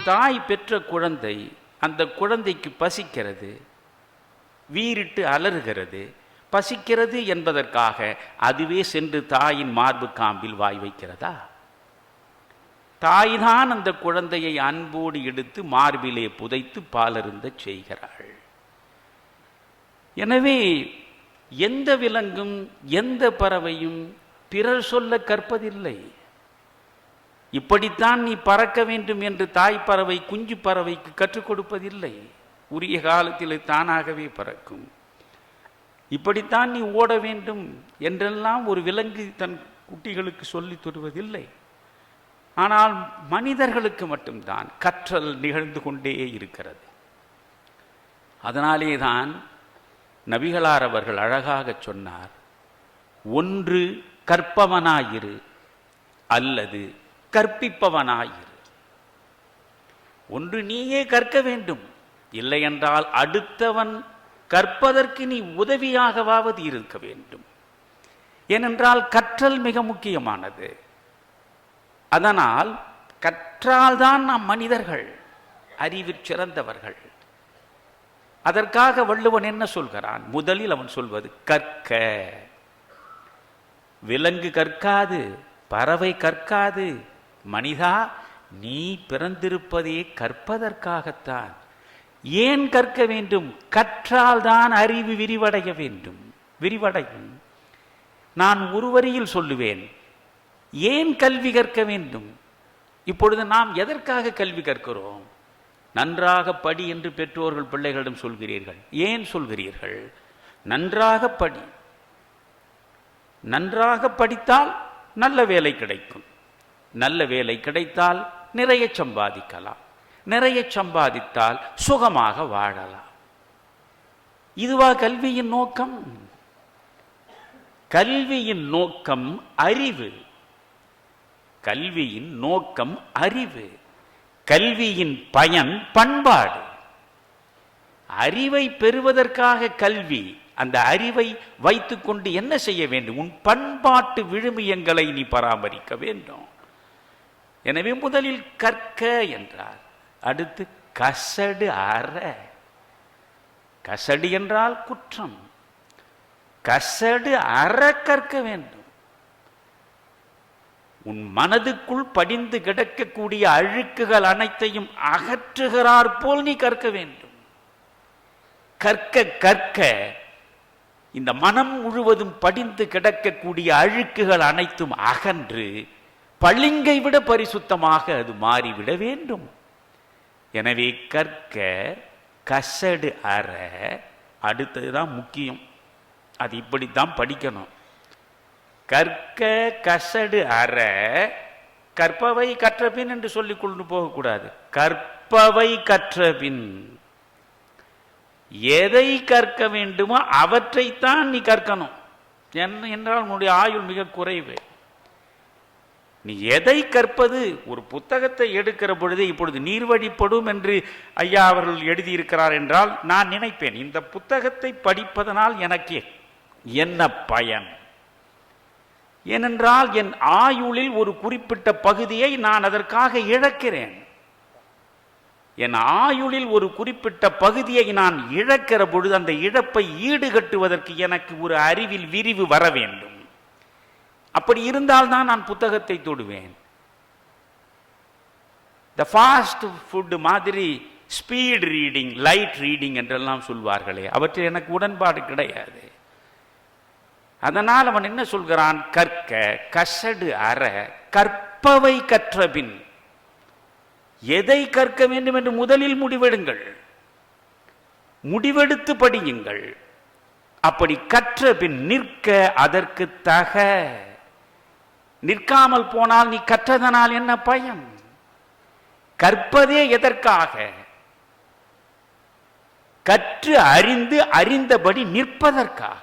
தாய் பெற்ற குழந்தை, அந்த குழந்தைக்கு பசிக்கிறது, வீறிட்டு அலறுகிறது. பசிக்கிறது என்பதற்காக அதுவே சென்று தாயின் மார்பு காம்பில் வாய் வைக்கிறதா? தாய்தான் அந்த குழந்தையை அன்போடு எடுத்து மார்பிலே புதைத்து பாலருந்த செய்கிறாள். எனவே எந்த விலங்கும் எந்த பறவையும் பிறர் சொல்ல கற்பதில்லை. இப்படித்தான் நீ பறக்க வேண்டும் என்று தாய் பறவை குஞ்சு பறவைக்கு கற்றுக் கொடுப்பதில்லை. உரிய காலத்தில் தானாகவே பறக்கும். இப்படித்தான் நீ ஓட வேண்டும் என்றெல்லாம் ஒரு விலங்கு தன் குட்டிகளுக்கு சொல்லித் தருவதில்லை. ஆனால் மனிதர்களுக்கு மட்டும்தான் கற்றல் நிகழ்ந்து கொண்டே இருக்கிறது. அதனாலே தான் நபிகளார் அவர்கள் அழகாக சொன்னார், ஒன்று கற்பவனாயிரு அல்லது கற்பிப்பவனாயிரு. ஒன்று நீயே கற்க வேண்டும், இல்லை என்றால் அடுத்தவன் கற்பதற்கு நீ உதவியாகவாவது இருக்க வேண்டும். ஏனென்றால் கற்றல் மிக முக்கியமானது. அதனால் கற்றால்தான் நாம் மனிதர்கள், அறிவில் சிறந்தவர்கள். அதற்காக வள்ளுவன் என்ன சொல்கிறான்? முதலில் அவன் சொல்வது கற்க. விலங்கு கற்காது, பறவை கற்காது. மனிதா, நீ பிறந்திருப்பதே கற்பதற்காகத்தான். ஏன் கற்க வேண்டும்? கற்றால்தான் அறிவு விரிவடைய வேண்டும், விரிவடையும். நான் ஒரு வரியில் சொல்லுவேன், ஏன் கல்வி கற்க வேண்டும்? இப்பொழுது நாம் எதற்காக கல்வி கற்கிறோம்? நன்றாக படி என்று பெற்றோர்கள் பிள்ளைகளிடம் சொல்கிறீர்கள். ஏன் சொல்கிறீர்கள்? நன்றாக படி. நன்றாக படித்தால் நல்ல வேலை கிடைக்கும். நல்ல வேலை கிடைத்தால் நிறைய சம்பாதிக்கலாம். நிறைய சம்பாதித்தால் சுகமாக வாழலாம். இதுவா கல்வியின் நோக்கம்? கல்வியின் நோக்கம் அறிவு. கல்வியின் நோக்கம் அறிவு. கல்வியின் பயன் பண்பாடு. அறிவை பெறுவதற்காக கல்வி. அந்த அறிவை வைத்துக்கொண்டு என்ன செய்ய வேண்டும்? உன் பண்பாட்டு விழுமியங்களை நீ பராமரிக்க வேண்டும். எனவே முதலில் கற்க என்றார். அடுத்து கசடு அற. கசடு என்றால் குற்றம். கசடு அற கற்க வேண்டும். உன் மனதுக்குள் படிந்து கிடக்கக்கூடிய அழுக்குகள் அனைத்தையும் அகற்றுகிறார் போல் நீ கற்க வேண்டும். கற்க கற்க இந்த மனம் முழுவதும் படிந்து கிடக்கக்கூடிய அழுக்குகள் அனைத்தும் அகன்று பளிங்கை விட பரிசுத்தமாக அது மாறிவிட வேண்டும். எனவே கற்க கசடு அற. அடுத்ததுதான் முக்கியம். அது இப்படித்தான் படிக்கணும். கற்க கசடு அற. கற்பவை கற்றபின் என்று சொல்லிக் கொண்டு போகக்கூடாது. கற்பவை கற்றபின். எதை கற்க வேண்டுமோ அவற்றைத்தான் நீ கற்கணும். என்றால் உன்னுடைய ஆயுள் மிக குறைவு. நீ எதை கற்பது? ஒரு புத்தகத்தை எடுக்கிற பொழுது இப்பொழுது நீர்வழிப்படும் என்று ஐயா அவர்கள் எழுதியிருக்கிறார் என்றால் நான் நினைப்பேன், இந்த புத்தகத்தை படிப்பதனால் எனக்கு என்ன பயன்? ஏனென்றால் என் ஆயுளில் ஒரு குறிப்பிட்ட பகுதியை நான் அதற்காக இழக்கிறேன். என் ஆயுளில் ஒரு குறிப்பிட்ட பகுதியை நான் இழக்கிற பொழுது அந்த இழப்பை ஈடுகட்டுவதற்கு எனக்கு ஒரு அறிவில் விரிவு வர வேண்டும். அப்படி இருந்தால்தான் நான் புத்தகத்தை தொடுவேன். த ஃபாஸ்ட் ஃபுட் மாதிரி ஸ்பீட் ரீடிங், லைட் ரீடிங் என்றெல்லாம் சொல்வார்களே, அவற்றில் எனக்கு உடன்பாடு கிடையாது. அதனால் அவன் என்ன சொல்கிறான்? கற்க கசடு அற. கற்பவை கற்றபின். எதை கற்க வேண்டும் என்று முதலில் முடிவெடுங்கள். முடிவெடுத்து படியுங்கள். அப்படி கற்ற பின் நிற்க அதற்கு தக. நிற்காமல் போனால் நீ கற்றதனால் என்ன பயன்? கற்பதே எதற்காக? கற்று அறிந்து அறிந்தபடி நிற்பதற்காக.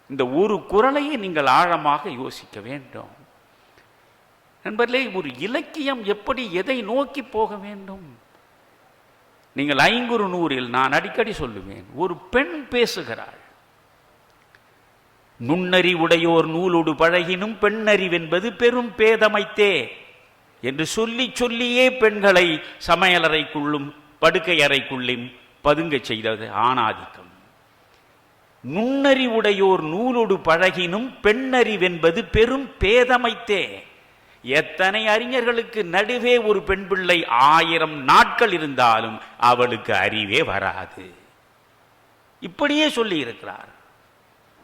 இந்த ஒரு குறளையை நீங்கள் ஆழமாக யோசிக்க வேண்டும். நண்பர்களே, ஒரு இலக்கியம் எப்படி எதை நோக்கி போக வேண்டும்? நீங்கள் ஐங்குறு நூறில் நான் அடிக்கடி சொல்லுவேன், ஒரு பெண் பேசுகிறாள். நுண்ணறி உடையோர் நூலோடு பழகினும் பெண்ணறிவென்பது பெரும் பேதமைத்தே என்று சொல்லி சொல்லியே பெண்களை சமையலறைக்குள்ளும் படுக்கை அறைக்குள்ளும் பதுங்க செய்தது ஆணாதிக்கம். நுண்ணறிவுடையோர் நூலோடு பழகினும் பெண்ணறிவென்பது பெரும் பேதமைத்தே. எத்தனை அறிஞர்களுக்கு நடுவே ஒரு பெண் பிள்ளை 1000 நாட்கள் இருந்தாலும் அவளுக்கு அறிவே வராது. இப்படியே சொல்லி இருக்கிறார்.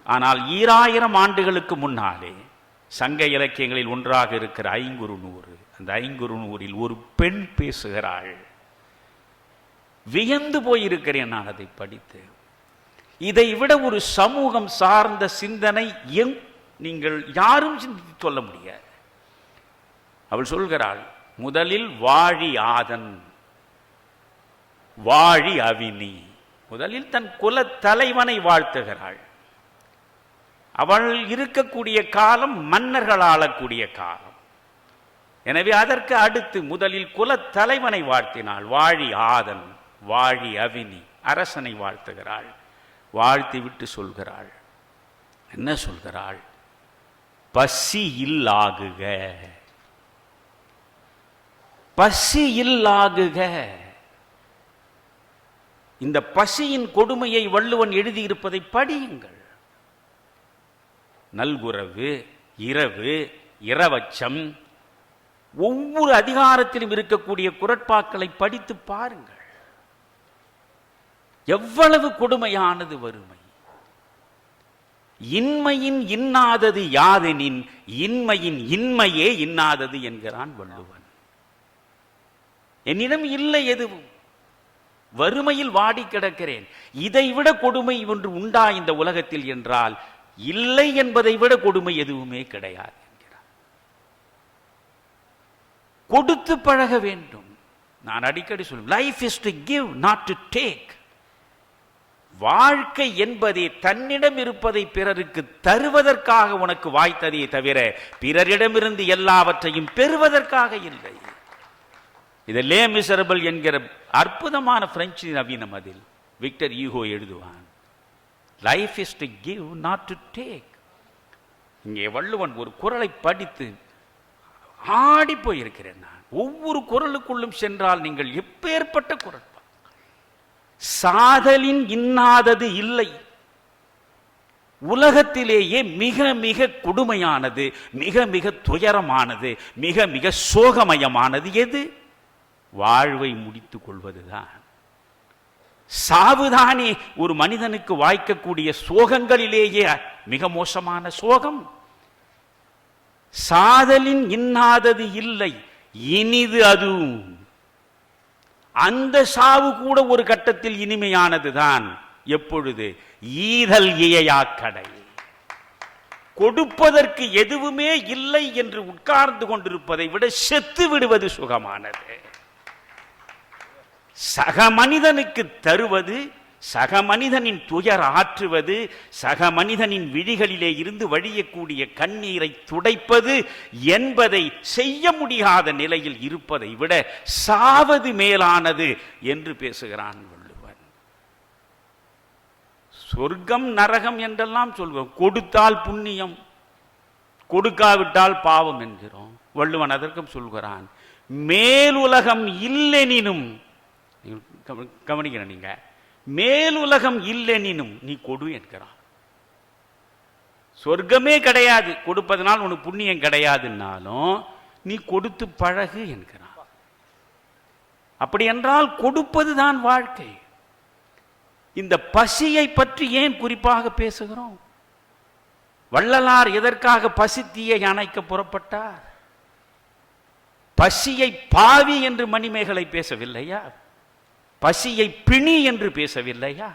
ஆனால் 2000 ஆண்டுகளுக்கு முன்னாலே சங்க இலக்கியங்களில் ஒன்றாக இருக்கிற ஐங்குறுநூறு, அந்த ஐங்குறுநூறில் ஒரு பெண் பேசுகிறாள். வியந்து போயிருக்கிறேன் நான் அதை படித்து. இதை விட ஒரு சமூகம் சார்ந்த சிந்தனை நீங்கள் யாரும் சிந்தித்து சொல்ல முடியாது. அவள் சொல்கிறாள், முதலில் வாழி ஆதன் வாழி அவினி. முதலில் தன் குல தலைவனை வாழ்த்துகிறாள். அவள் இருக்கக்கூடிய காலம் மன்னர்கள் ஆளக்கூடிய காலம். எனவே அதற்கு அடுத்து முதலில் குல தலைவனை வாழ்த்தினாள். வாழி ஆதன் வாழி அவினி, அரசனை வாழ்த்துகிறாள். வாழ்த்தி விட்டு சொல்கிறாள், என்ன சொல்கிறாள்? பசி இல்லாகுக, பசி இல்லாகுக. இந்த பசியின் கொடுமையை வள்ளுவன் எழுதியிருப்பதை படியுங்கள். நல்குரவு, இரவு, இரவச்சம், ஒவ்வொரு அதிகாரத்திலும் இருக்கக்கூடிய குறட்பாக்களை படித்து பாருங்கள். எவ்வளவு கொடுமையானது வறுமை. இன்மையின் இன்னாதது யாதெனின் இன்மையின் இன்மையே இன்னாதது என்கிறான் வள்ளுவன். என்னிடம் இல்லை எதுவும், வறுமையில் வாடி கிடக்கிறேன். இதைவிட கொடுமை ஒன்று உண்டா இந்த உலகத்தில் என்றால் இல்லை என்பதை விட கொடுமை எதுவுமே கிடையாது என்கிறார். கொடுத்து பழக வேண்டும். நான் அடிக்கடி சொல்லுவேன், life is to give not to take. வாழ்க்கை என்பதே தன்னிடம் இருப்பதை பிறருக்கு தருவதற்காக உனக்கு வாய்த்ததே தவிர பிறரிடமிருந்து எல்லாவற்றையும் பெறுவதற்காக இல்லை. இது லே மிசரபிள் என்கிற அற்புதமான பிரெஞ்சு நவீனம். அதில் விக்டர் ஈகோ எழுதுவான், life is to give not to take. இங்கே வள்ளுவன் ஒரு குறளை படித்து ஆடி போயிருக்கிறேன் நான். ஒவ்வொரு குறளுக்குள்ளும் சென்றால் நீங்கள் எப்பேற்பட்ட குறள். சாதலின் இன்னாதது இல்லை. உலகத்திலேயே மிக மிக கொடுமையானது, மிக மிக துயரமானது, மிக மிக சோகமயமானது எது? வாழ்வை முடித்துக் கொள்வதுதான். சாவுதானே ஒரு மனிதனுக்கு வாய்க்கக்கூடிய சோகங்களிலேயே மிக மோசமான சோகம். சாதலின் இன்னாதது இல்லை, இனிது அதுவும். அந்த சாவு கூட ஒரு கட்டத்தில் இனிமையானதுதான். எப்பொழுது? ஈதல் இயையாக்கடை. கொடுப்பதற்கு எதுவுமே இல்லை என்று உட்கார்ந்து கொண்டிருப்பதை விட செத்து விடுவது சுகமானது. சக மனிதனுக்கு தருவது, சக மனிதனின் துயர் ஆற்றுவது, சக மனிதனின் விழிகளிலே இருந்து வழியக்கூடிய கண்ணீரை துடைப்பது என்பதை செய்ய முடியாத நிலையில் இருப்பதை விட சாவது மேலானது என்று பேசுகிறான் வள்ளுவன். சொர்க்கம் நரகம் என்றெல்லாம் சொல்வோம். கொடுத்தால் புண்ணியம், கொடுக்காவிட்டால் பாவம் என்கிறோம். வள்ளுவன் அதற்கும் சொல்கிறான், மேலுலகம் இல்லெனினும், கவனிக்கிற நீங்க, மேலுலகம் இல்லெனினும் நீ கொடு என்கிறான். சொர்க்கமே கிடையாது, கொடுப்பதனால் உனக்கு புண்ணியம் கிடையாதுன்னாலும் நீ கொடுத்து பழகு என்கிறான். அப்படி என்றால் கொடுப்பதுதான் வாழ்க்கை. இந்த பசியை பற்றி ஏன் குறிப்பாக பேசுகிறோம்? வள்ளலார் எதற்காக பசித்தீயை அணைக்க புறப்பட்டார்? பசியை பாவி என்று மணிமேகலை பேசவில்லையா? பசியை பிணி என்று பேசவில்லையா?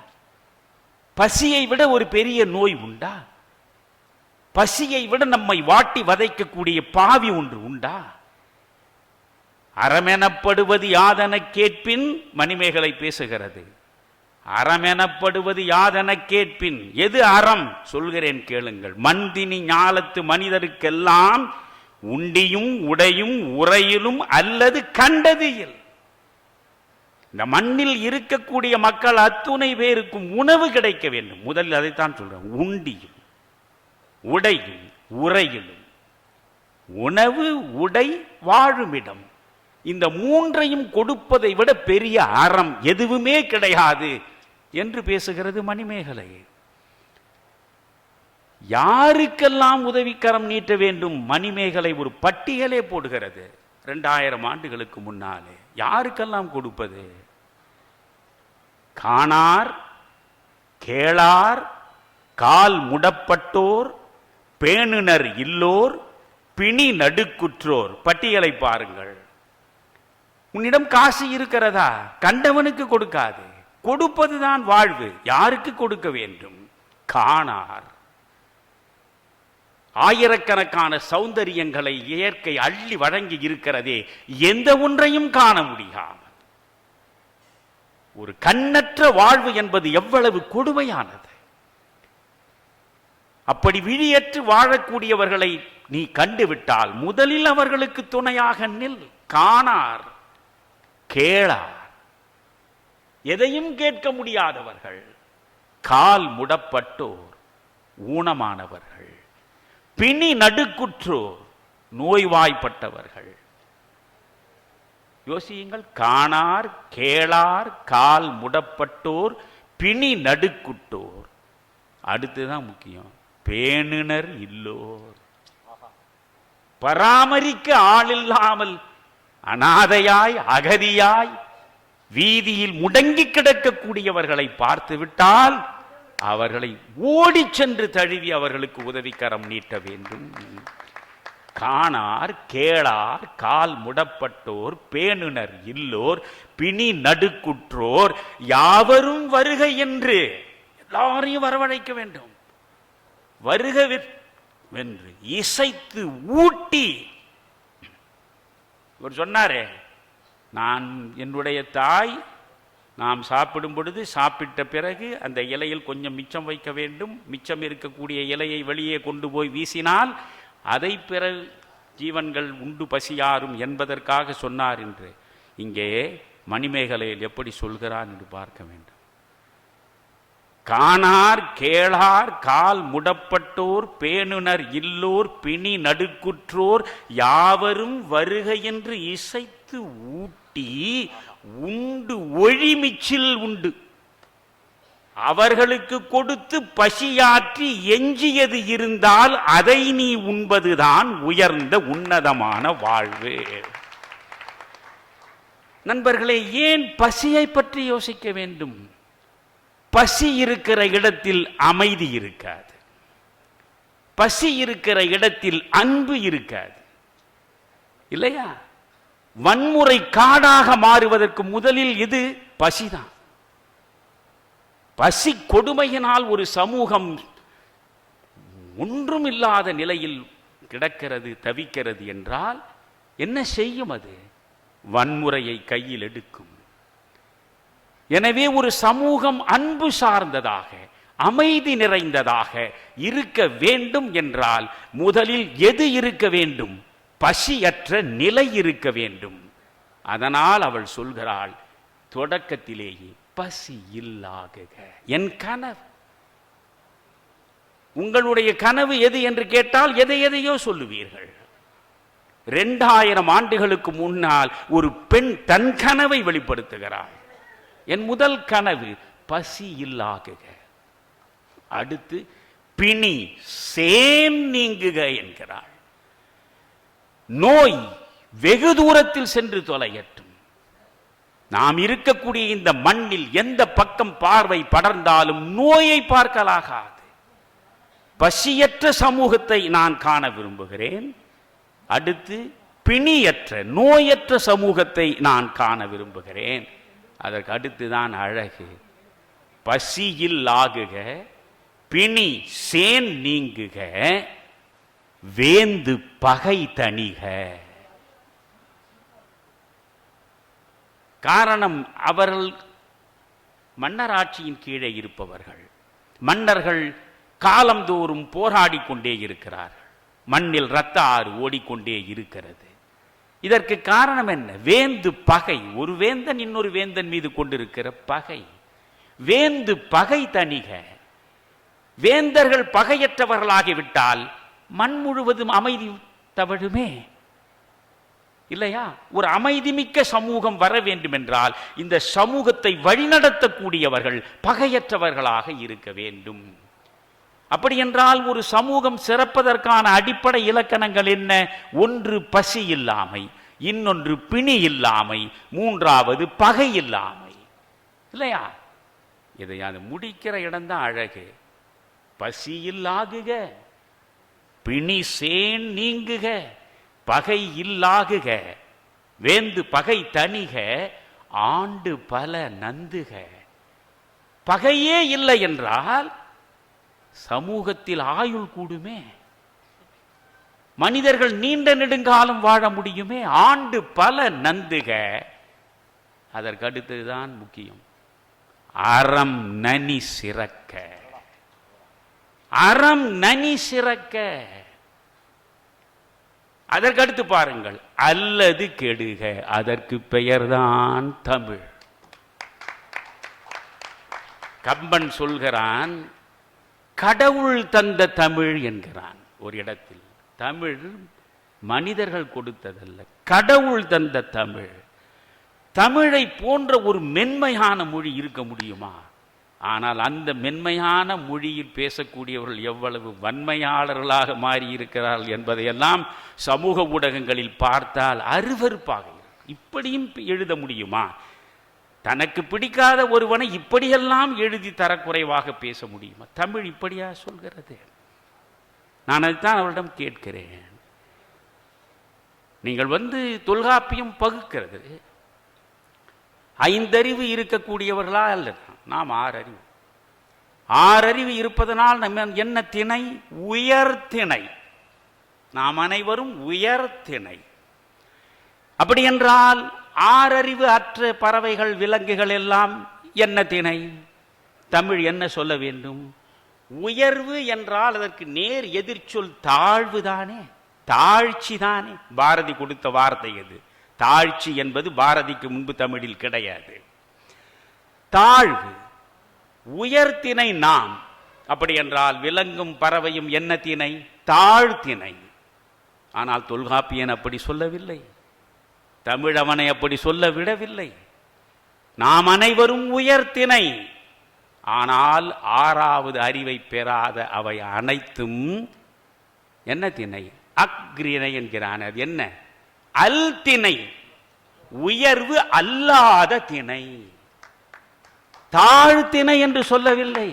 பசியை விட ஒரு பெரிய நோய் உண்டா? பசியை விட நம்மை வாட்டி வதைக்கக்கூடிய பாவி ஒன்று உண்டா? அறமெனப்படுவது யாதென கேட்பின், மணிமேகலை பேசுகிறது. அறமெனப்படுவது யாதென கேட்பின். எது அறம்? சொல்கிறேன் கேளுங்கள். மந்தினி ஞாலத்து மனிதருக்கெல்லாம் உண்டியும் உடையும் உறையிலும் அல்லது கண்டது இல். இந்த மண்ணில் இருக்கக்கூடிய மக்கள் அத்துணை பேருக்கும் உணவு கிடைக்க வேண்டும். முதலில் அதைத்தான் சொல்றேன். உண்டியும் உடையும் உறையிலும் உணவு, உடை, வாழுமிடம், இந்த மூன்றையும் கொடுப்பதை விட பெரிய அறம் எதுவுமே கிடையாது என்று பேசுகிறது மணிமேகலை. யாருக்கெல்லாம் உதவிக்கரம் நீட்ட வேண்டும்? மணிமேகலை ஒரு பட்டியலே போடுகிறது. 2000 ஆண்டுகளுக்கு முன்னாலே யாருக்கெல்லாம் கொடுப்பது? காணார், கேளார், கால் முடப்பட்டோர், பேணுனர் இல்லோர், பிணி நடுக்குற்றோர். பட்டியலை பாருங்கள். உன்னிடம் காசு இருக்கிறதா? கண்டவனுக்கு கொடுக்காது. கொடுப்பதுதான் வாழ்வு. யாருக்கு கொடுக்க வேண்டும்? காணார். ஆயிரக்கணக்கான சௌந்தரியங்களை இயற்கை அள்ளி வழங்கி இருக்கிறதே, எந்த ஒன்றையும் காண முடியாமல் ஒரு கண்ணற்ற வாழ்வு என்பது எவ்வளவு கொடுமையானது. அப்படி விழியற்று வாழக்கூடியவர்களை நீ கண்டுவிட்டால் முதலில் அவர்களுக்கு துணையாக நில். காணார், கேளார், எதையும் கேட்க முடியாதவர்கள், கால் முடப்பட்டோர், ஊனமானவர்கள், பிணி நடுக்குற்றோர், நோய்வாய்ப்பட்டவர்கள். யோசியுங்கள். காணார், கேளார், கால் முடப்பட்டோர், பிணி நடுக்குற்றோர். அடுத்துதான் முக்கியம், பேணுனர் இல்லோர். பராமரிக்க ஆளில்லாமல் அனாதையாய் அகதியாய் வீதியில் முடங்கி கிடக்கக்கூடியவர்களை பார்த்து விட்டால் அவர்களை ஓடி சென்று தழுவி அவர்களுக்கு உதவிக்கரம் நீட்ட வேண்டும். காணார், கேளார், கால் முடப்பட்டோர், பேணுனர் இல்லோர், பிணி நடுக்குற்றோர், யாவரும் வருக என்று எல்லாரையும் வரவழைக்க வேண்டும். வருக வென்று இசைத்து ஊட்டி. இவர் சொன்னாரே, நான் என்னுடைய தாய் நாம் சாப்பிடும் பொழுது சாப்பிட்ட பிறகு அந்த இலையில் கொஞ்சம் மிச்சம் வைக்க வேண்டும். மிச்சம் இருக்கக்கூடிய இலையை வெளியே கொண்டு போய் வீசினால் அதை பிற ஜீவன்கள் உண்டு பசியாரும் என்பதற்காக சொன்னார் என்று இங்கே மணிமேகலையில் எப்படி சொல்கிறான் என்று பார்க்க வேண்டும். காணார், கேளார், கால் முடப்பட்டோர், பேணுனர் இல்லோர், பிணி நடுக்குற்றோர், யாவரும் வருக என்று இசைத்து ஊட்டி உண்டு ஒழிமிச்சில் உண்டு அவர்களுக்கு கொடுத்து பசியாற்றி எஞ்சியது இருந்தால் அதை நீ உண்பதுதான் உயர்ந்த உன்னதமான வாழ்வு. நண்பர்களே, ஏன் பசியை பற்றி யோசிக்க வேண்டும்? பசி இருக்கிற இடத்தில் அமைதி இருக்காது. பசி இருக்கிற இடத்தில் அன்பு இருக்காது, இல்லையா? வன்முறை காடாக மாறுவதற்கு முதலில் இது பசிதான். பசி கொடுமையினால் ஒரு சமூகம் ஒன்றும் இல்லாத நிலையில் கிடக்கிறது, தவிக்கிறது என்றால் என்ன செய்யும்? அது வன்முறையை கையில் எடுக்கும். எனவே ஒரு சமூகம் அன்பு சார்ந்ததாக, அமைதி நிறைந்ததாக இருக்க வேண்டும் என்றால் முதலில் எது இருக்க வேண்டும்? பசியற்ற நிலை இருக்க வேண்டும். அதனால் அவள் சொல்கிறாள் தொடக்கத்திலேயே, பசி இல்லாகுக. என் கனவு, உங்களுடைய கனவு எது என்று கேட்டால் எதை எதையோ சொல்லுவீர்கள். 2000 ஆண்டுகளுக்கு முன்னால் ஒரு பெண் தன் கனவை வெளிப்படுத்துகிறாள். என் முதல் கனவு பசி இல்லாகுக. அடுத்து பிணி சேன் நீங்குக என்கிறாள். நோய் வெகு தூரத்தில் சென்று தொலையட்டும். நாம் இருக்கக்கூடிய இந்த மண்ணில் எந்த பக்கம் பார்வை படர்ந்தாலும் நோயை பார்க்கலாகாது. பசியற்ற சமூகத்தை நான் காண விரும்புகிறேன். அடுத்து பிணியற்ற, நோயற்ற சமூகத்தை நான் காண விரும்புகிறேன். அதற்கு அடுத்துதான் அழகு. பசியில் ஆகுக, பிணி சேன் நீங்குக, வேந்து பகை தணிக. காரணம், அவர்கள் மன்னராட்சியின் கீழே இருப்பவர்கள். மன்னர்கள் காலந்தோறும் போராடி கொண்டே இருக்கிறார்கள். மண்ணில் இரத்த ஆறு ஓடிக்கொண்டே இருக்கிறது. இதற்கு காரணம் என்ன? வேந்து பகை. ஒரு வேந்தன் இன்னொரு வேந்தன் மீது கொண்டிருக்கிற பகை. வேந்து பகை தணிக. வேந்தர்கள் பகையற்றவர்களாகிவிட்டால் மண் முழுவதும் அமைதி தவழுமே இல்லையா? ஒரு அமைதிமிக்க சமூகம் வர வேண்டும் என்றால் இந்த சமூகத்தை வழிநடத்தக்கூடியவர்கள் பகையற்றவர்களாக இருக்க வேண்டும். அப்படி என்றால் ஒரு சமூகம் சிறப்பதற்கான அடிப்படை இலக்கணங்கள் என்ன? ஒன்று பசி இல்லாமை, இன்னொன்று பிணி இல்லாமை, மூன்றாவது பகை இல்லாமை இல்லையா? இதை அது முடிக்கிற இடம்தான் அழகு. பசி இல்லாகுக, பிணி சேன் நீங்குக, பகை இல்லாகுக, வேந்து பகை தணிக, ஆண்டு பல நந்துக. பகையே இல்லை என்றால் சமூகத்தில் ஆயுள் கூடுமே, மனிதர்கள் நீண்ட நெடுங்காலம் வாழ முடியுமே. ஆண்டு பல நந்துக. அதற்கு அடுத்ததுதான் முக்கியம். அறம் நனி சிறக்க. அறம் நனி சிறக்க. அதற்கடுத்து பாருங்கள், அல்லது கெடுக. அதற்கு பெயர்தான் தமிழ். கம்பன் சொல்கிறான், கடவுள் தந்த தமிழ் என்கிறான் ஒரு இடத்தில். தமிழ் மனிதர்கள் கொடுத்ததல்ல, கடவுள் தந்த தமிழ். தமிழை போன்ற ஒரு மென்மையான மொழி இருக்க முடியுமா? ஆனால் அந்த மென்மையான மொழியில் பேசக்கூடியவர்கள் எவ்வளவு வன்மையாளர்களாக மாறி இருக்கிறார்கள் என்பதையெல்லாம் சமூக ஊடகங்களில் பார்த்தால் அருவருப்பாக இருக்கும். இப்படியும் எழுத முடியுமா? தனக்கு பிடிக்காத ஒருவனை இப்படியெல்லாம் எழுதி தரக்குறைவாக பேச முடியுமா? தமிழ் இப்படியா சொல்கிறது? நான் அதுதான் அவரிடம் கேட்கிறேன். நீங்கள் தொல்காப்பியம் பகுக்கிறது, 5 அறிவு இருக்கக்கூடியவர்களா அல்ல? நாம் 6 அறிவு. 6 அறிவு இருப்பதனால் நம்ம என்ன திணை? உயர்திணை. நாம் அனைவரும் உயர்திணை. அப்படி என்றால் 6 அறிவு அற்ற பறவைகள், விலங்குகள் எல்லாம் என்ன திணை? தமிழ் என்ன சொல்ல வேண்டும்? உயர்வு என்றால் அதற்கு நேர் எதிர்ச்சொல் தாழ்வு தானே, தாழ்ச்சி தானே. பாரதி கொடுத்த வார்த்தை எது? தாழ்ச்சி என்பது பாரதிக்கு முன்பு தமிழில் கிடையாது. தாழ்வு. உயர்திணை நாம். அப்படி என்றால் விலங்கும் பறவையும் என்ன திணை? தாழ்த்திணை. ஆனால் தொல்காப்பியன் அப்படி சொல்லவில்லை, தமிழ் அவனை அப்படி சொல்ல விடவில்லை. நாம் அனைவரும் உயர்திணை. ஆனால் 6வது அறிவை பெறாத அவை அனைத்தும் என்ன திணை? அக்ரிணை என்கிறான். அது என்ன? அல்திணை. உயர்வு அல்லாத திணை. தாழ்த்திணை என்று சொல்லவில்லை.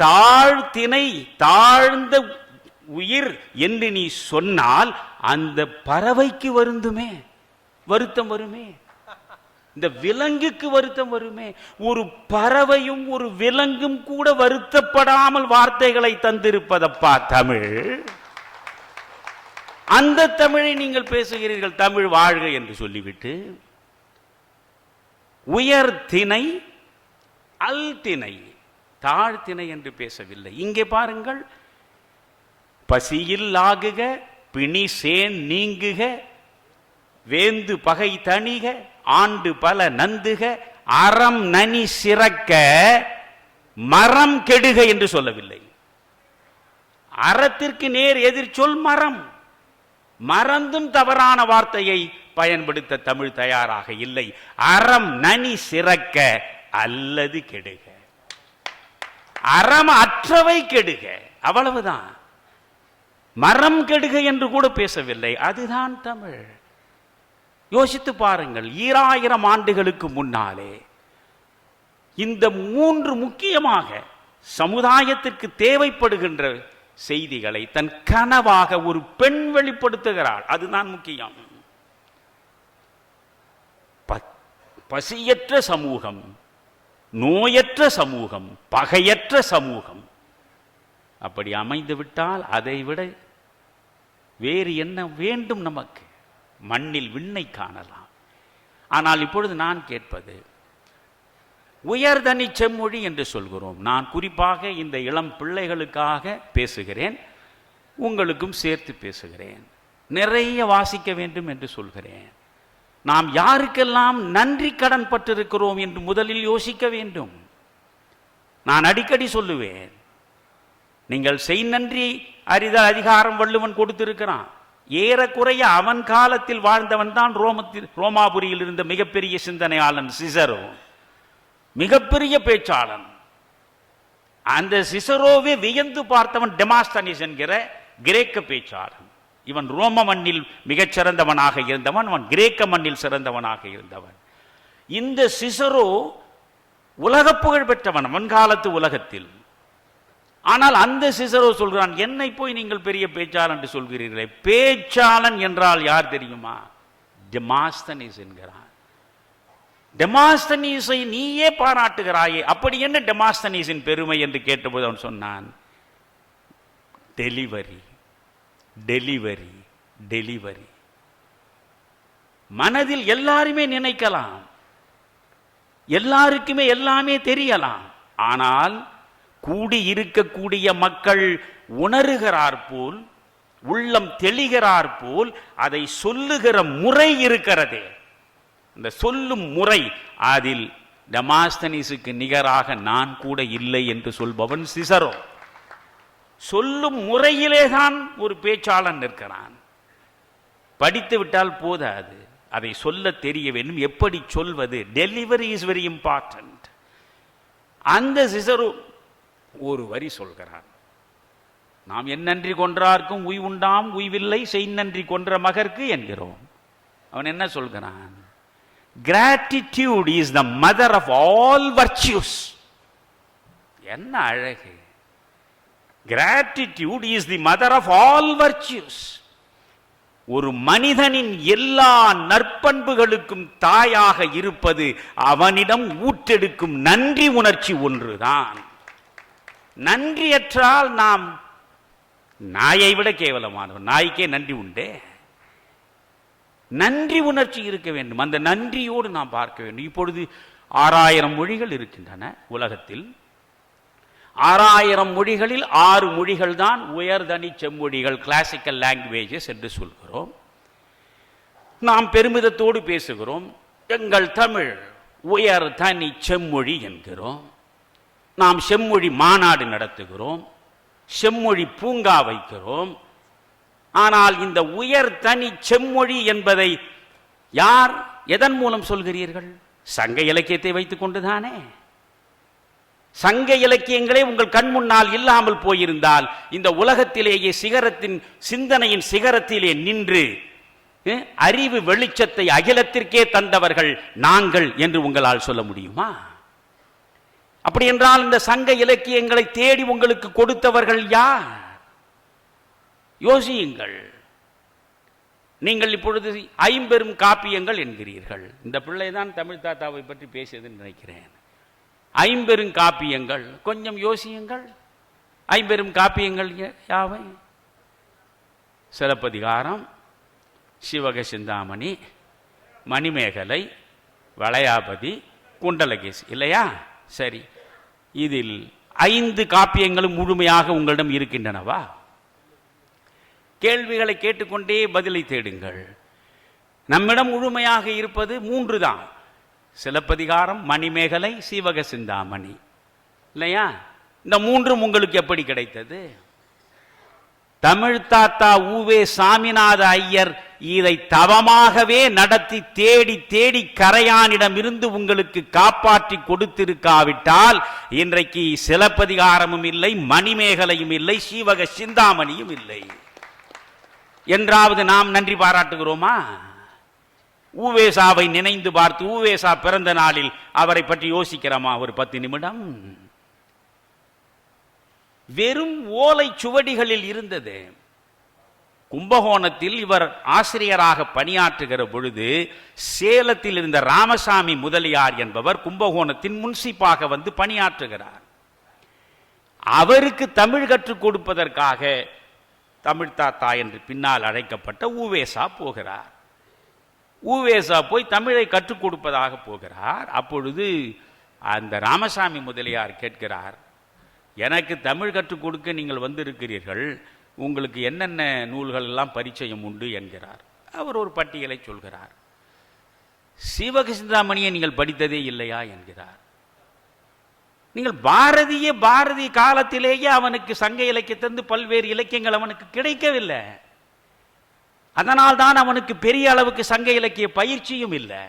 தாழ்த்திணை, தாழ்ந்த உயிர் என்று நீ சொன்னால் அந்த பறவைக்கு வருந்துமே, வருத்தம் வருமே. இந்த விலங்குக்கு வருத்தம் வருமே. ஒரு பறவையும் ஒரு விலங்கும் கூட வருத்தப்படாமல் வார்த்தைகளை தந்திருப்பதப்பா தமிழ். அந்த தமிழை நீங்கள் பேசுகிறீர்கள், தமிழ் வாழ்க என்று சொல்லிவிட்டு. உயர்திணை, அல்திணை, தாழ்த்திணை என்று பேசவில்லை. இங்கே பாருங்கள், பசியில் ஆகுக, பிணி சேன் நீங்குக, வேந்து பகை தணிக, ஆண்டு பல நந்துக, அறம் நனி சிறக்க, மரம் கெடுக என்று சொல்லவில்லை. அறத்திற்கு நேர் எதிர்ச்சொல் மரம். மறந்தும் தவறான வார்த்தையை பயன்படுத்த தமிழ் தயாராக இல்லை. அறம் நனி சிறக்க, அல்லது கெடுக. அறம் அற்றவை கெடுக, அவ்வளவுதான். மரம் கெடுக என்று கூட பேசவில்லை. அதுதான் தமிழ். யோசித்து பாருங்கள், 2000 ஆண்டுகளுக்கு முன்னாலே இந்த 3 முக்கியமாக சமுதாயத்திற்கு தேவைப்படுகின்ற செய்திகளை தன் கனவாக ஒரு பெண் வெளிப்படுத்துகிறாள். அதுதான் முக்கியம். பசியற்ற சமூகம், நோயற்ற சமூகம், பகையற்ற சமூகம் அப்படி அமைந்துவிட்டால் அதைவிட வேறு என்ன வேண்டும் நமக்கு? மண்ணில் விண்ணை காணலாம். ஆனால் இப்பொழுது நான் கேட்பது, உயர்தனி செம்மொழி என்று சொல்கிறோம். நான் குறிப்பாக இந்த இளம் பிள்ளைகளுக்காக பேசுகிறேன், உங்களுக்கும் சேர்த்து பேசுகிறேன். நிறைய வாசிக்க வேண்டும் என்று சொல்கிறேன். நாம் யாருக்கெல்லாம் நன்றி கடன் பட்டிருக்கிறோம் என்று முதலில் யோசிக்க வேண்டும். நான் அடிக்கடி சொல்லுவேன், நீங்கள் செய் நன்றி அறிதல் அதிகாரம் வள்ளுவன் கொடுத்திருக்கிறான். ஏறக்குறைய அவன் காலத்தில் வாழ்ந்தவன் தான் ரோமாபுரியில் இருந்த மிகப்பெரிய சிந்தனையாளன் சிசரோ, மிகப்பெரிய பேச்சாளன். அந்த சிசரோவே வியந்து பார்த்தவன் டெமாஸ்தனிஸ் என்கிற கிரேக்க பேச்சாளன். இவன் ரோம மண்ணில் மிகச் சிறந்தவனாக இருந்தவன், அவன் கிரேக்க மண்ணில் சிறந்தவனாக இருந்தவன். இந்த சிசரோ உலக புகழ் பெற்றவன் முன்காலத்து உலகத்தில். ஆனால் அந்த சிசரோ சொல்கிறான், என்னை போய் நீங்கள் பெரிய பேச்சாளன் என்று சொல்கிறீர்களே, பேச்சாளன் என்றால் யார் தெரியுமா? டெமாஸ்தனிஸ் என்கிறான். டெமாஸ்தனிஸை நீயே பாராட்டுகிறாயே, அப்படி என்ன டெமாஸ்தனிஸின் பெருமை என்று கேட்டபோது அவன் சொன்னான், டெலிவரி டெலிவரி டெலிவரி. மனதில் எல்லாருமே நினைக்கலாம், எல்லாருக்குமே எல்லாமே தெரியலாம், ஆனால் கூடி இருக்கக்கூடிய மக்கள் உணர்கிறார் போல், உள்ளம் தெளிகிறார் போல் அதை சொல்லுகிற முறை இருக்கிறதே, இந்த சொல்லும் முறை, அதில் டெமாஸ்தனிஸுக்கு நிகராக நான் கூட இல்லை என்று சொல்பவன் சிசரோ. சொல்லும் முறையிலே தான் ஒரு பேச்சாளன் இருக்கிறான். படித்து விட்டால் போதாது, அதை சொல்ல தெரிய வேண்டும். எப்படி சொல்வது? Delivery is very important. அந்த சிசரோ ஒரு வரி சொல்கிறான், நாம் என்னன்றி கொன்றார்க்கும் உய்வுண்டாம் உய்வில்லை செய் நன்றி கொன்ற மகற்கு என்கிறோம். அவன் என்ன சொல்கிறான்? Gratitude is the mother of all virtues. என்ன அழகு! Gratitude is the mother of all virtues. ஒரு மனிதனின் எல்லா நற்பண்புகளுக்கும் தாயாக இருப்பது அவனிடம் ஊற்றெடுக்கும் நன்றி உணர்ச்சி ஒன்றுதான். நன்றியற்றால் நாம் நாயை விட கேவலமானவன். நாய்க்கே நன்றி உண்டே. நன்றி உணர்ச்சி இருக்க வேண்டும். அந்த நன்றியோடு நாம் பார்க்க வேண்டும். இப்பொழுது 6000 மொழிகள் இருக்கின்றன உலகத்தில். 6000 மொழிகளில் 6 மொழிகள் தான் உயர்தனி செம்மொழிகள், கிளாசிக்கல் லாங்குவேஜஸ் என்று சொல்கிறோம். நாம் பெருமிதத்தோடு பேசுகிறோம், எங்கள் தமிழ் உயர் தனி செம்மொழி என்கிறோம். நாம் செம்மொழி மாநாடு நடத்துகிறோம், செம்மொழி பூங்கா வைக்கிறோம். ஆனால் இந்த உயர் தனி செம்மொழி என்பதை யார் எதன் மூலம் சொல்கிறீர்கள்? சங்க இலக்கியத்தை வைத்துக் கொண்டுதானே. சங்க இலக்கியங்களே உங்கள் கண் முன்னால் இல்லாமல் போயிருந்தால் இந்த உலகத்திலேயே சிகரத்தின் சிந்தனையின் சிகரத்திலே நின்று அறிவு வெளிச்சத்தை அகிலத்திற்கே தந்தவர்கள் நாங்கள் என்று உங்களால் சொல்ல முடியுமா? அப்படி என்றால் இந்த சங்க இலக்கியங்களை தேடி உங்களுக்கு கொடுத்தவர்கள் யார்? யோசியுங்கள். நீங்கள் இப்பொழுது 50 காப்பியங்கள் என்கிறீர்கள். இந்த பிள்ளை தான் தமிழ் தாத்தாவை பற்றி பேசியதுன்னு நினைக்கிறேன். 50 காப்பியங்கள். கொஞ்சம் யோசியுங்கள். 50 காப்பியங்கள் யாவை? சிலப்பதிகாரம், சிவக சிந்தாமணி, மணிமேகலை, வளையாபதி, குண்டலகேசி, இல்லையா? சரி, இதில் 5 காப்பியங்களும் முழுமையாக உங்களிடம் இருக்கின்றனவா? கேள்விகளை கேட்டுக்கொண்டே பதிலை தேடுங்கள். நம்மிடம் முழுமையாக இருப்பது 3 தான். சிலப்பதிகாரம், மணிமேகலை, சீவக சிந்தாமணி, இல்லையா? இந்த 3 உங்களுக்கு எப்படி கிடைத்தது? தமிழ் தாத்தா உவே சாமிநாத ஐயர் இதை தவமாகவே நடத்தி தேடி தேடி கரையானிடமிருந்து உங்களுக்கு காப்பாற்றி கொடுத்திருக்காவிட்டால் இன்றைக்கு சிலப்பதிகாரமும் இல்லை, மணிமேகலையும் இல்லை, சீவக சிந்தாமணியும் இல்லை. என்றாவது நாம் நன்றி பாராட்டுகிறோமா? ஊவேசாவை நினைந்து பார்த்து ஊவேசா பிறந்த நாளில் அவரை பற்றி யோசிக்கிறோமா ஒரு 10 நிமிடம்? வெறும் ஓலை சுவடிகளில் இருந்தது. கும்பகோணத்தில் இவர் ஆசிரியராக பணியாற்றுகிற பொழுது சேலத்தில் இருந்த ராமசாமி முதலியார் என்பவர் கும்பகோணத்தின் முன்சிப்பாக வந்து பணியாற்றுகிறார். அவருக்கு தமிழ் கற்றுக் கொடுப்பதற்காக தமிழ் தாத்தா என்று பின்னால் அழைக்கப்பட்ட ஊவேசா போகிறார். ஊவேசா போய் தமிழை கற்றுக் கொடுப்பதாக போகிறார். அப்பொழுது அந்த ராமசாமி முதலியார் கேட்கிறார், எனக்கு தமிழ் கற்றுக் கொடுக்க நீங்கள் வந்திருக்கிறீர்கள், உங்களுக்கு என்னென்ன நூல்கள் எல்லாம் பரிச்சயம் உண்டு என்கிறார். அவர் ஒரு பட்டியலை சொல்கிறார். சீவக சிந்தாமணியை நீங்கள் படித்ததே இல்லையா என்கிறார். நீங்கள் பாரதி காலத்திலேயே அவனுக்கு சங்க இலக்கியத்திலிருந்து பல்வேறு இலக்கியங்கள் அவனுக்கு கிடைக்கவில்லை. அதனால் தான் அவனுக்கு பெரிய அளவுக்கு சங்க இலக்கிய பயிற்சியும் இல்லை.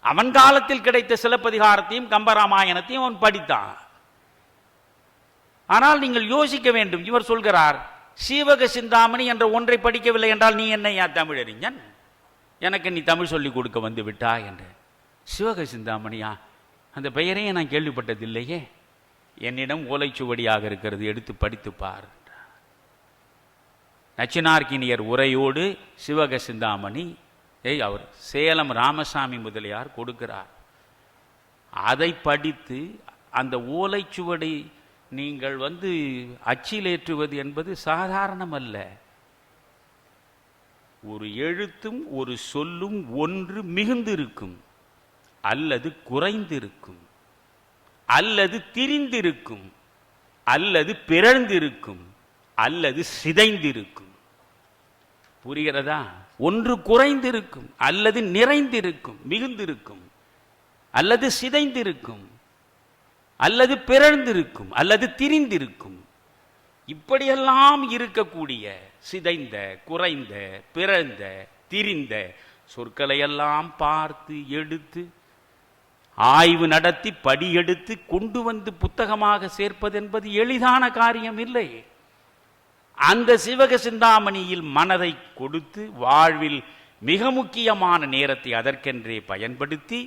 அவன் காலத்தில் கிடைத்த சிலப்பதிகாரத்தையும் கம்பராமாயணத்தையும் அவன் படித்தான். ஆனால் நீங்கள் யோசிக்க வேண்டும். இவர் சொல்கிறார், சீவக சிந்தாமணி என்ற ஒன்றை படிக்கவில்லை என்றால் நீ என்னையா தமிழறிஞன், எனக்கு நீ தமிழ் சொல்லிக் கொடுக்க வந்து விட்டா என்று. சிவக சிந்தாமணியா, அந்த பெயரையே நான் கேள்விப்பட்டதில்லையே, என்னிடம் ஓலைச்சுவடியாக இருக்கிறது, எடுத்து படித்து பார். நச்சினார்க்கினியர் உரையோடு சிவக சிந்தாமணி அவர் சேலம் ராமசாமி முதலியார் கொடுக்கிறார். அதை படித்து அந்த ஓலைச்சுவடி நீங்கள் அச்சிலேற்றுவது என்பது சாதாரணம் அல்ல. ஒரு எழுத்தும் ஒரு சொல்லும் ஒன்று மிகுந்திருக்கும், அல்லது குறைந்திருக்கும், அல்லது திரிந்திருக்கும், அல்லது பிறழ்ந்திருக்கும், அல்லது சிதைந்திருக்கும். புரிகிறதா? ஒன்று குறைந்திருக்கும், அல்லது நிறைந்திருக்கும், மிகுந்திருக்கும், அல்லது சிதைந்திருக்கும், அல்லது பிறழ்ந்திருக்கும், அல்லது திரிந்திருக்கும். இப்படியெல்லாம் இருக்கக்கூடிய சிதைந்த, குறைந்த, பிறந்த, திரிந்த சொற்களையெல்லாம் பார்த்து எடுத்து ஆய்வு நடத்தி படியெடுத்து கொண்டு வந்து புத்தகமாக சேர்ப்பது என்பது எளிதான காரியம் இல்லை. அந்த சிவக சிந்தாமணியில் மனதை கொடுத்து வாழ்வில் மிக முக்கியமான நேரத்தை அதற்கென்றே பயன்படுத்தி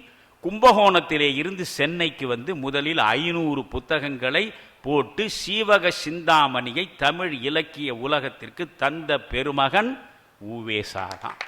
கும்பகோணத்திலே இருந்து சென்னைக்கு முதலில் 500 புத்தகங்களை போட்டு சீவக சிந்தாமணியை தமிழ் இலக்கிய உலகத்திற்கு தந்த பெருமகன் உவேசா தான்.